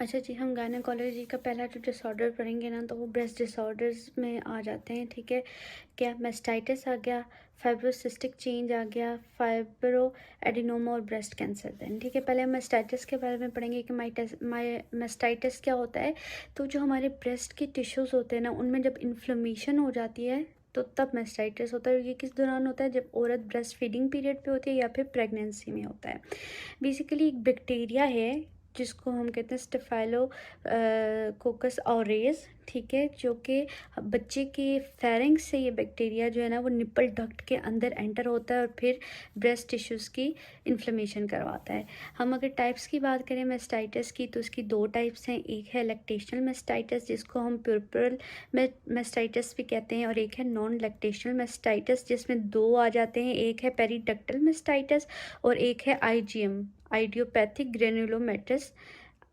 अच्छा जी, हम गायनेकोलॉजी का पहला जो डिसऑर्डर पढ़ेंगे ना, तो वो ब्रेस्ट डिसऑर्डर्स में आ जाते हैं। ठीक है, क्या मेस्टाइटिस आ गया, फाइब्रोसिस्टिक चेंज आ गया, फाइब्रो एडिनोमा और ब्रेस्ट कैंसर। देन ठीक है, पहले हम मेस्टाइटिस के बारे में पढ़ेंगे कि मेस्टाइटिस क्या होता है। तो जो हमारे ब्रेस्ट के टिश्यूज़ होते हैं ना, उनमें जब इन्फ्लेमेशन हो जाती है तो तब मेस्टाइटिस होता है। ये किस दौरान होता है? जब औरत ब्रेस्ट फीडिंग पीरियड पे होती है या फिर प्रेगनेंसी में होता है। बेसिकली एक बैक्टीरिया है जिसको हम कहते हैं स्टेफाइलो कोकस ऑरेज। ठीक है, जो कि बच्चे के फेरिंग्स से ये बैक्टीरिया जो है ना, वो निपल डक्ट के अंदर एंटर होता है और फिर ब्रेस्ट टिश्यूज़ की इन्फ्लेमेशन करवाता है। हम अगर टाइप्स की बात करें मेस्टाइटिस की, तो इसकी दो टाइप्स हैं। एक है लैक्टेशनल मेस्टाइटिस, जिसको हम प्यूरपरल मेस्टाइटिस भी कहते हैं, और एक है नॉन लैक्टेशनल मेस्टाइटिस, जिसमें दो आ जाते हैं। एक है पेरीडक्टल मेस्टाइटिस और एक है IgM, idiopathic granulomatous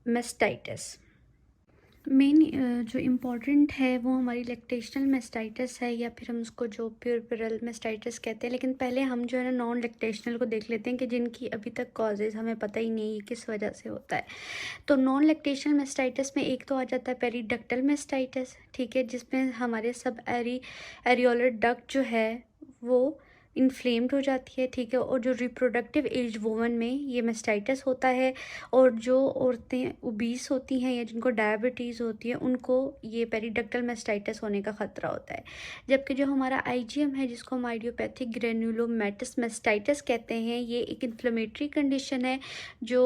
mastitis. Main जो इम्पोर्टेंट है वो हमारी लैक्टेशनल मेस्टाइटिस है, या फिर हम उसको जो प्यूरपरल मेस्टाइटिस कहते हैं। लेकिन पहले हम जो है ना नॉन लैक्टेशनल को देख लेते हैं कि जिनकी अभी तक कॉजेज़ हमें पता ही नहीं है किस वजह से होता है। तो नॉन लैक्टेशनल मेस्टाइटिस में एक तो आ जाता है पेरीडक्टल मेस्टाइटिस। ठीक है, जिसमें हमारे सब एरियोलर डक्ट जो है वो इन्फ्लेम्ड हो जाती है। ठीक है, और जो रिप्रोडक्टिव एज वुमन में ये मेस्टाइटिस होता है, और जो औरतें ओबीस होती हैं या जिनको डायबिटीज़ होती है, उनको ये पेरीडक्टल मेस्टाइटिस होने का ख़तरा होता है। जबकि जो हमारा आईजीएम है, जिसको हम आइडियोपैथिक ग्रेनुलोमेटस मेस्टाइटिस कहते हैं, ये एक इन्फ्लेमेटरी कंडीशन है जो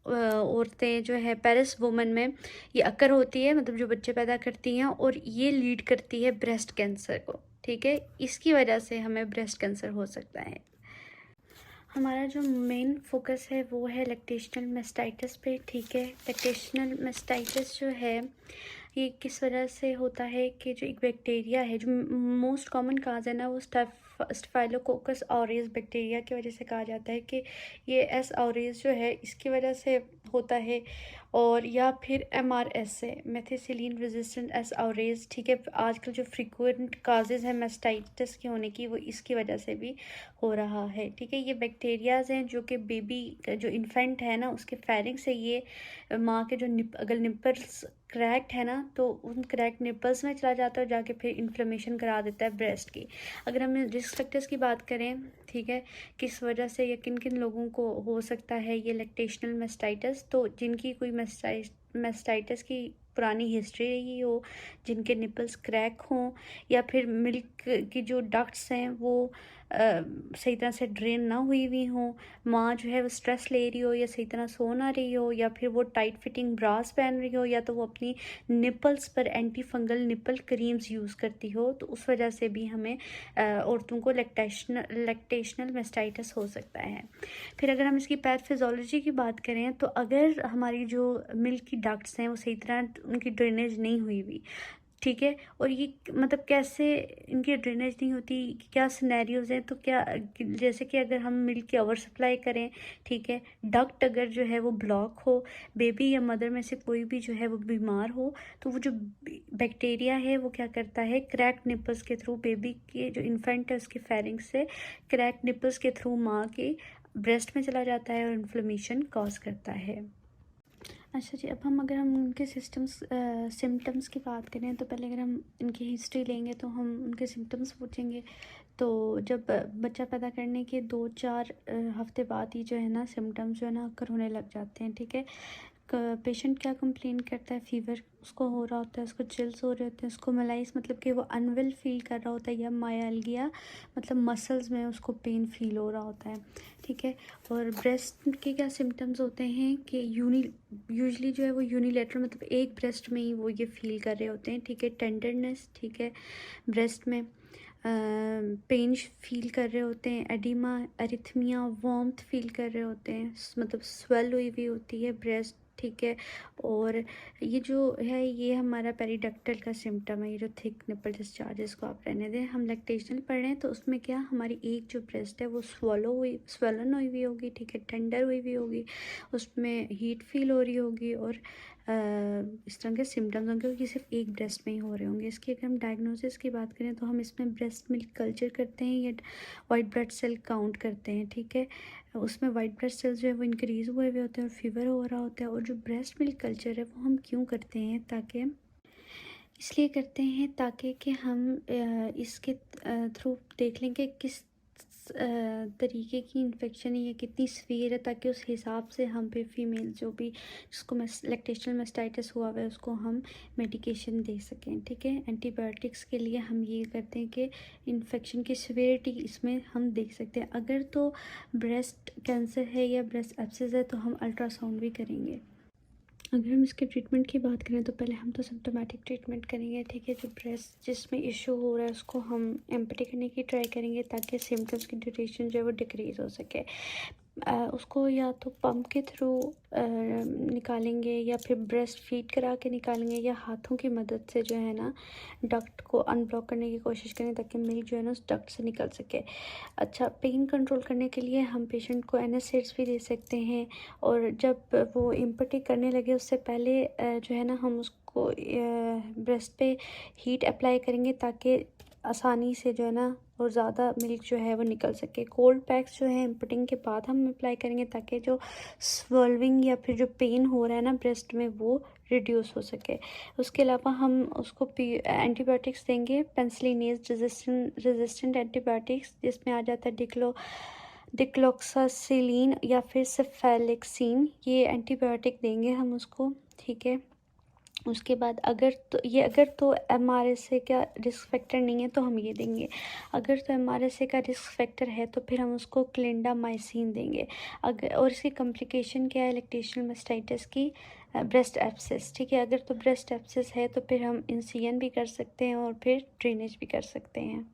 औरतें जो है पेरिस वुमन में ये अकर होती है, मतलब जो बच्चे पैदा करती हैं, और ये लीड करती है ब्रेस्ट कैंसर को। ठीक है, इसकी वजह से हमें ब्रेस्ट कैंसर हो सकता है। हमारा जो मेन फोकस है वो है लैक्टेशनल मेस्टाइटिस पे। ठीक है, लैक्टेशनल मेस्टाइटिस जो है ये किस वजह से होता है कि जो एक बैक्टीरिया है, जो मोस्ट कॉमन काज है ना, वो स्टेफाइलोकोकस ऑरियस बैक्टीरिया की वजह से कहा जाता है कि ये एस ऑरियस जो है इसकी वजह से होता है, और या फिर MRS से, मेथिसिलिन रेजिस्टेंट एस ऑरियस। ठीक है, आजकल जो फ्रिक्वेंट काजेज़ हैं मेस्टाइटिस के होने की, वो इसकी वजह से भी हो रहा है। ठीक है, ये बैक्टीरियाज हैं जो कि बेबी जो इन्फेंट है ना, उसके फेरिंग से ये माँ के जो अगर निपल्स क्रैक्ड है ना, तो उन क्रैक्ड निपल्स में चला जाता है और जाके फिर इन्फ्लेमेशन करा देता है ब्रेस्ट की। अगर हम रिस्क फैक्टर्स की बात करें, ठीक है, किस वजह से या किन किन लोगों को हो सकता है ये लैक्टेशनल मेस्टाइटिस, तो जिनकी कोई मेस्टाइटिस की पुरानी हिस्ट्री रही हो, जिनके निपल्स क्रैक हों, या फिर मिल्क की जो डक्ट्स हैं वो सही तरह से ड्रेन ना हुई हों, माँ जो है वो स्ट्रेस ले रही हो या सही तरह सो ना रही हो, या फिर वो टाइट फिटिंग ब्रास पहन रही हो, या तो वो अपनी निपल्स पर anti fungal nipple creams use करती हो, तो उस वजह से भी हमें औरतों को लैक्टेशनल मेस्टाइटिस हो सकता है। फिर अगर हम इसकी पैथोफिजियोलॉजी की बात करें, तो अगर हमारी जो मिल्क की डक्ट्स हैं वो सही तरह उनकी ड्रेनेज नहीं हुई, ठीक है, और ये मतलब कैसे इनकी ड्रेनेज नहीं होती, क्या सिनेरियोज हैं, तो क्या जैसे कि अगर हम मिल्क की ओवर सप्लाई करें, ठीक है, डक्ट अगर जो है वो ब्लॉक हो, बेबी या मदर में से कोई भी जो है वो बीमार हो, तो वो जो बैक्टीरिया है वो क्या करता है, क्रैक निपल्स के थ्रू बेबी के जो इन्फेंट है उसके फेरिंग से क्रैक निपल्स के थ्रू माँ के ब्रेस्ट में चला जाता है और इन्फ्लेमेशन कॉज करता है। अच्छा जी, अब हम अगर हम उनके सिम्टम्स की बात करें, तो पहले अगर हम इनकी हिस्ट्री लेंगे तो हम उनके सिम्टम्स पूछेंगे। तो जब बच्चा पैदा करने के 2-4 हफ्ते बाद ही जो है ना सिम्टम्स जो है ना अक्कर होने लग जाते हैं। ठीक है, पेशेंट क्या कंप्लेन करता है, फीवर उसको हो रहा होता है, उसको चिल्स हो रहे होते हैं, उसको मलाइस मतलब कि वो अनवेल फील कर रहा होता है, या मायालगिया मतलब मसल्स में उसको पेन फील हो रहा होता है। ठीक है, और ब्रेस्ट के क्या सिम्टम्स होते हैं कि यूजली जो है वो यूनिलेटरल मतलब एक ब्रेस्ट में ही वो ये फील कर रहे होते हैं। ठीक है, टेंडरनेस, ठीक है, ब्रेस्ट में पेन फील कर रहे होते हैं, एडिमा, एरिथमिया, वार्मथ फील कर रहे होते हैं, मतलब स्वेल हुई हुई होती है ब्रेस्ट। ठीक है, और ये जो है ये हमारा पेरीडक्टल का सिम्टम है, ये जो थिक निपल डिस्चार्जेस को आप रहने दें। हम लैक्टेशनल पढ़ रहे हैं तो उसमें क्या हमारी एक जो ब्रेस्ट है वो स्वेलन हुई हुई होगी। ठीक है, टेंडर हुई हुई होगी, उसमें हीट फील हो रही होगी, और इस तरह के सिम्टम्स होंगे क्योंकि सिर्फ एक ब्रेस्ट में ही हो रहे होंगे। इसकी अगर हम डायग्नोसिस की बात करें तो हम इसमें ब्रेस्ट मिल्क कल्चर करते हैं या वाइट ब्लड सेल काउंट करते हैं। ठीक है, उसमें वाइट ब्लड सेल्स जो है वो इंक्रीज़ हुए हुए होते हैं और फीवर हो रहा होता है। और जो ब्रेस्ट मिल्क कल्चर है वो हम क्यों करते हैं, ताकि इसलिए करते हैं ताकि कि हम इसके थ्रू देख लें कि किस तरीके की इन्फेक्शन है या कितनी सीवियर है, ताकि उस हिसाब से हम पे फीमेल जो भी जिसको लैक्टेशनल मास्टाइटिस हुआ हुआ है उसको हम मेडिकेशन दे सकें। ठीक है, एंटीबायोटिक्स के लिए हम ये करते हैं कि इन्फेक्शन की सीवियरिटी इसमें हम देख सकते हैं। अगर तो ब्रेस्ट कैंसर है या ब्रेस्ट एब्सेस है तो हम अल्ट्रासाउंड भी करेंगे। अगर हम इसके ट्रीटमेंट की बात करें तो पहले हम तो सिम्टोमेटिक ट्रीटमेंट करेंगे। ठीक है, जो ब्रेस्ट जिसमें इशू हो रहा है उसको हम एम्पटी करने की ट्राई करेंगे ताकि सिम्टम्स की ड्यूरेशन जो है वो डिक्रीज़ हो सके। उसको या तो पंप के थ्रू निकालेंगे या फिर ब्रेस्ट फीड करा के निकालेंगे या हाथों की मदद से जो है ना डक्ट को अनब्लॉक करने की कोशिश करें ताकि मिल्क जो है ना उस डक्ट से निकल सके। अच्छा, पेन कंट्रोल करने के लिए हम पेशेंट को एनएसएड्स भी दे सकते हैं। और जब वो इम्पटी करने लगे उससे पहले जो है ना हम उसको ब्रेस्ट पे हीट अप्लाई करेंगे ताकि आसानी से जो है ना और ज़्यादा मिल्क जो है वो निकल सके। कोल्ड पैक्स जो है इम्पटिंग के बाद हम अप्लाई करेंगे ताकि जो स्वेल्विंग या फिर जो पेन हो रहा है ना ब्रेस्ट में वो रिड्यूस हो सके। उसके अलावा हम उसको एंटीबायोटिक्स देंगे, पेनिसिलिन रेजिस्टेंट एंटीबायोटिक्स जिसमें आ जाता है डिक्लोक्सासिलिन या फिर सेफेलेक्सिन, ये एंटीबायोटिक देंगे हम उसको। ठीक है, उसके बाद अगर तो एमआरएसए का रिस्क फैक्टर नहीं है तो हम ये देंगे। अगर तो एमआरएसए का रिस्क फैक्टर है तो फिर हम उसको क्लिंडामाइसिन देंगे। अगर और इसकी कॉम्प्लिकेशन क्या है लैक्टेशनल मास्टाइटिस की, ब्रेस्ट एब्सेस। ठीक है, अगर तो ब्रेस्ट एब्सेस है तो फिर हम इंसिजन भी कर सकते हैं और फिर ड्रेनेज भी कर सकते हैं।